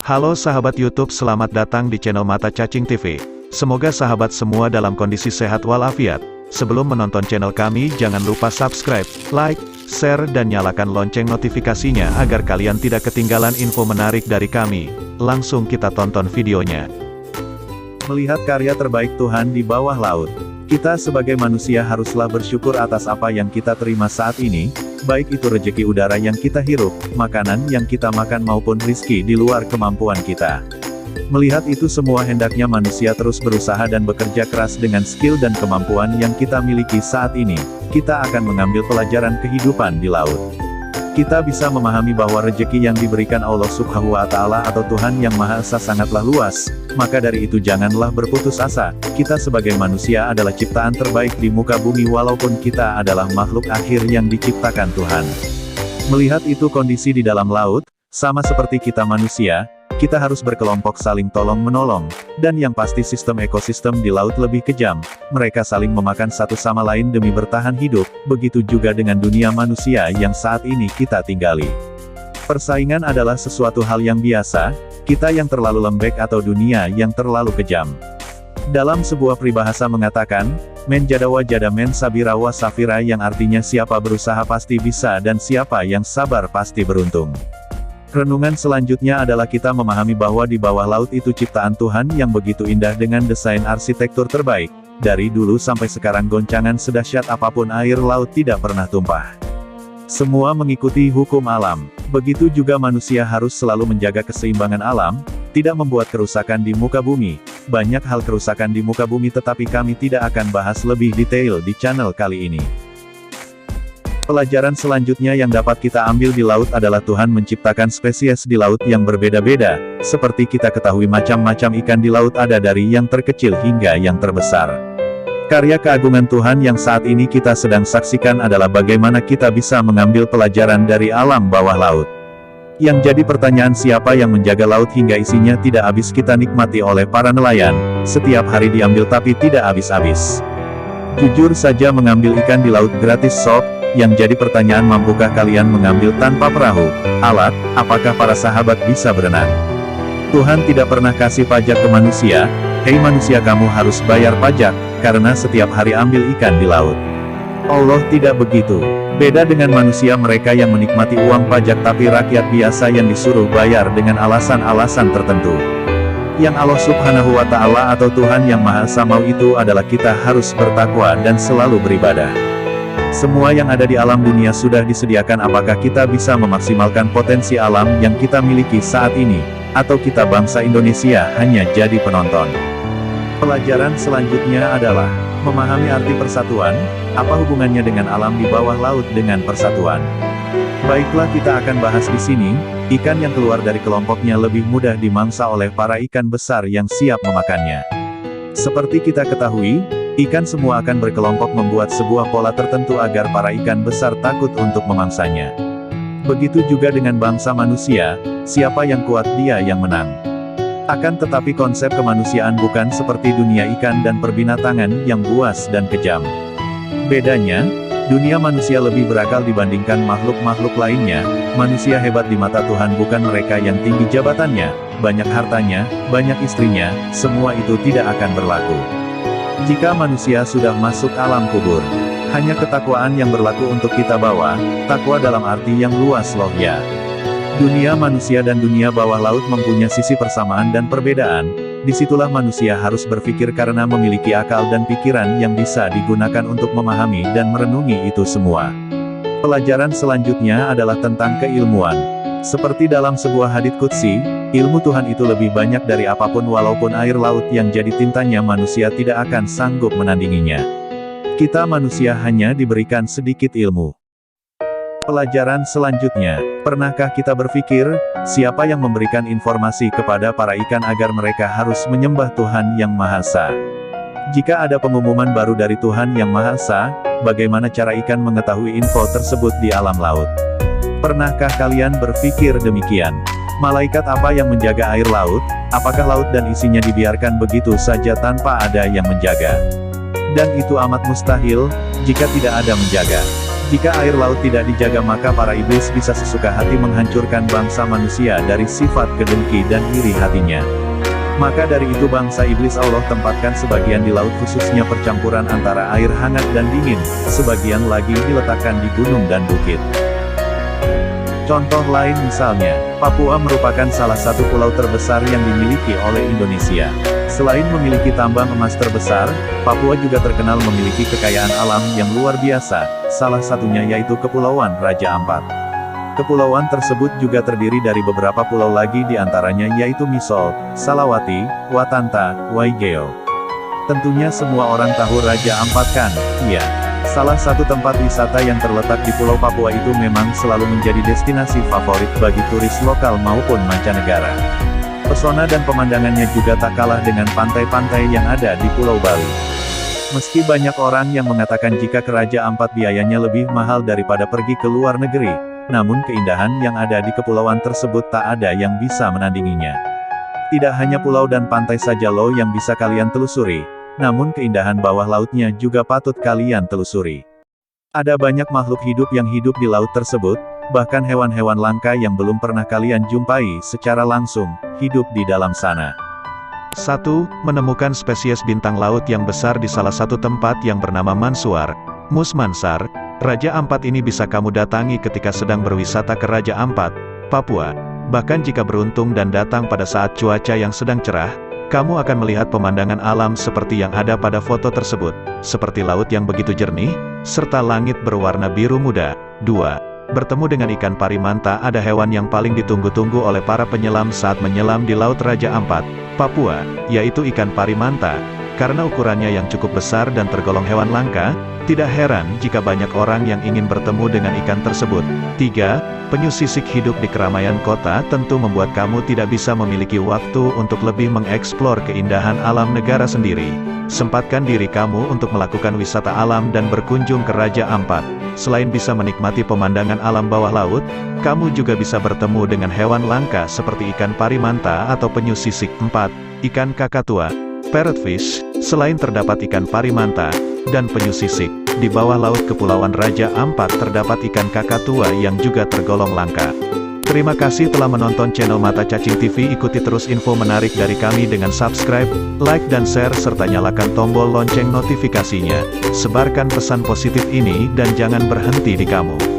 Halo sahabat YouTube, selamat datang di channel Mata Cacing TV. Semoga sahabat semua dalam kondisi sehat walafiat. Sebelum menonton channel kami, jangan lupa subscribe, like, share dan nyalakan lonceng notifikasinya agar kalian tidak ketinggalan info menarik dari kami. Langsung kita tonton videonya. Melihat karya terbaik Tuhan di bawah laut. Kita sebagai manusia haruslah bersyukur atas apa yang kita terima saat ini, baik itu rejeki udara yang kita hirup, makanan yang kita makan maupun rizki di luar kemampuan kita. Melihat itu semua, hendaknya manusia terus berusaha dan bekerja keras dengan skill dan kemampuan yang kita miliki saat ini. Kita akan mengambil pelajaran kehidupan di laut. Kita bisa memahami bahwa rejeki yang diberikan Allah Subhanahu wa Ta'ala atau Tuhan Yang Maha Esa sangatlah luas, maka dari itu janganlah berputus asa. Kita sebagai manusia adalah ciptaan terbaik di muka bumi walaupun kita adalah makhluk akhir yang diciptakan Tuhan. Melihat itu kondisi di dalam laut, sama seperti kita manusia, kita harus berkelompok saling tolong-menolong, dan yang pasti sistem ekosistem di laut lebih kejam. Mereka saling memakan satu sama lain demi bertahan hidup, begitu juga dengan dunia manusia yang saat ini kita tinggali. Persaingan adalah sesuatu hal yang biasa, kita yang terlalu lembek atau dunia yang terlalu kejam. Dalam sebuah peribahasa mengatakan, men jadawa jada men sabira wa safira, yang artinya siapa berusaha pasti bisa dan siapa yang sabar pasti beruntung. Renungan selanjutnya adalah kita memahami bahwa di bawah laut itu ciptaan Tuhan yang begitu indah dengan desain arsitektur terbaik. Dari dulu sampai sekarang goncangan sedahsyat apapun air laut tidak pernah tumpah. Semua mengikuti hukum alam. Begitu juga manusia harus selalu menjaga keseimbangan alam, tidak membuat kerusakan di muka bumi. Banyak hal kerusakan di muka bumi tetapi kami tidak akan bahas lebih detail di channel kali ini. Pelajaran selanjutnya yang dapat kita ambil di laut adalah Tuhan menciptakan spesies di laut yang berbeda-beda. Seperti kita ketahui macam-macam ikan di laut ada dari yang terkecil hingga yang terbesar. Karya keagungan Tuhan yang saat ini kita sedang saksikan adalah bagaimana kita bisa mengambil pelajaran dari alam bawah laut. Yang jadi pertanyaan, siapa yang menjaga laut hingga isinya tidak habis kita nikmati oleh para nelayan. Setiap hari diambil tapi tidak habis-habis. Jujur saja, mengambil ikan di laut gratis sob. Yang jadi pertanyaan, mampukah kalian mengambil tanpa perahu, alat? Apakah para sahabat bisa berenang? Tuhan tidak pernah kasih pajak ke manusia. Hei manusia, kamu harus bayar pajak, karena setiap hari ambil ikan di laut. Allah tidak begitu. Beda dengan manusia, mereka yang menikmati uang pajak, tapi rakyat biasa yang disuruh bayar dengan alasan-alasan tertentu. Yang Allah Subhanahu wa Ta'ala atau Tuhan Yang Maha Esa mau itu adalah kita harus bertakwa dan selalu beribadah. Semua yang ada di alam dunia sudah disediakan. Apakah kita bisa memaksimalkan potensi alam yang kita miliki saat ini? Atau kita bangsa Indonesia hanya jadi penonton? Pelajaran selanjutnya adalah memahami arti persatuan. Apa hubungannya dengan alam di bawah laut dengan persatuan? Baiklah, kita akan bahas di sini. Ikan yang keluar dari kelompoknya lebih mudah dimangsa oleh para ikan besar yang siap memakannya. Seperti kita ketahui, ikan semua akan berkelompok membuat sebuah pola tertentu agar para ikan besar takut untuk memangsanya. Begitu juga dengan bangsa manusia, siapa yang kuat dia yang menang. Akan tetapi konsep kemanusiaan bukan seperti dunia ikan dan perbinatangan yang buas dan kejam. Bedanya, dunia manusia lebih berakal dibandingkan makhluk-makhluk lainnya. Manusia hebat di mata Tuhan bukan mereka yang tinggi jabatannya, banyak hartanya, banyak istrinya, semua itu tidak akan berlaku. Jika manusia sudah masuk alam kubur, hanya ketakwaan yang berlaku untuk kita bawa, takwa dalam arti yang luas loh ya. Dunia manusia dan dunia bawah laut mempunyai sisi persamaan dan perbedaan. Disitulah manusia harus berpikir karena memiliki akal dan pikiran yang bisa digunakan untuk memahami dan merenungi itu semua. Pelajaran selanjutnya adalah tentang keilmuan. Seperti dalam sebuah hadits qudsi, ilmu Tuhan itu lebih banyak dari apapun, walaupun air laut yang jadi tintanya manusia tidak akan sanggup menandinginya. Kita manusia hanya diberikan sedikit ilmu. Pelajaran selanjutnya, pernahkah kita berpikir, siapa yang memberikan informasi kepada para ikan agar mereka harus menyembah Tuhan Yang Maha Esa? Jika ada pengumuman baru dari Tuhan Yang Maha Esa, bagaimana cara ikan mengetahui info tersebut di alam laut? Pernahkah kalian berpikir demikian? Malaikat apa yang menjaga air laut? Apakah laut dan isinya dibiarkan begitu saja tanpa ada yang menjaga? Dan itu amat mustahil, jika tidak ada menjaga. Jika air laut tidak dijaga maka para iblis bisa sesuka hati menghancurkan bangsa manusia dari sifat kedengki dan iri hatinya. Maka dari itu bangsa iblis Allah tempatkan sebagian di laut khususnya percampuran antara air hangat dan dingin, sebagian lagi diletakkan di gunung dan bukit. Contoh lain misalnya, Papua merupakan salah satu pulau terbesar yang dimiliki oleh Indonesia. Selain memiliki tambang emas terbesar, Papua juga terkenal memiliki kekayaan alam yang luar biasa, salah satunya yaitu Kepulauan Raja Ampat. Kepulauan tersebut juga terdiri dari beberapa pulau lagi di antaranya yaitu Misol, Salawati, Watanta, Waigeo. Tentunya semua orang tahu Raja Ampat kan? Iya. Salah satu tempat wisata yang terletak di Pulau Papua itu memang selalu menjadi destinasi favorit bagi turis lokal maupun mancanegara. Pesona dan pemandangannya juga tak kalah dengan pantai-pantai yang ada di Pulau Bali. Meski banyak orang yang mengatakan jika ke Raja Ampat biayanya lebih mahal daripada pergi ke luar negeri, namun keindahan yang ada di kepulauan tersebut tak ada yang bisa menandinginya. Tidak hanya pulau dan pantai saja loh yang bisa kalian telusuri, namun keindahan bawah lautnya juga patut kalian telusuri. Ada banyak makhluk hidup yang hidup di laut tersebut, bahkan hewan-hewan langka yang belum pernah kalian jumpai secara langsung, hidup di dalam sana. 1. Menemukan spesies bintang laut yang besar di salah satu tempat yang bernama Mansuar, Musmansar. Raja Ampat ini bisa kamu datangi ketika sedang berwisata ke Raja Ampat, Papua. Bahkan jika beruntung dan datang pada saat cuaca yang sedang cerah, kamu akan melihat pemandangan alam seperti yang ada pada foto tersebut, seperti laut yang begitu jernih, serta langit berwarna biru muda. 2. Bertemu dengan ikan parimanta. Ada hewan yang paling ditunggu-tunggu oleh para penyelam saat menyelam di Laut Raja Ampat, Papua, yaitu ikan parimanta. Karena ukurannya yang cukup besar dan tergolong hewan langka, tidak heran jika banyak orang yang ingin bertemu dengan ikan tersebut. 3. Penyu sisik hidup di keramaian kota tentu membuat kamu tidak bisa memiliki waktu untuk lebih mengeksplor keindahan alam negara sendiri. Sempatkan diri kamu untuk melakukan wisata alam dan berkunjung ke Raja Ampat. Selain bisa menikmati pemandangan alam bawah laut, kamu juga bisa bertemu dengan hewan langka seperti ikan parimanta atau penyu sisik. 4. Ikan kakatua, parrotfish. Selain terdapat ikan parimanta dan penyu sisik, di bawah laut Kepulauan Raja Ampat terdapat ikan kakatua yang juga tergolong langka. Terima kasih telah menonton channel Mata Cacing TV. Ikuti terus info menarik dari kami dengan subscribe, like dan share serta nyalakan tombol lonceng notifikasinya. Sebarkan pesan positif ini dan jangan berhenti di kamu.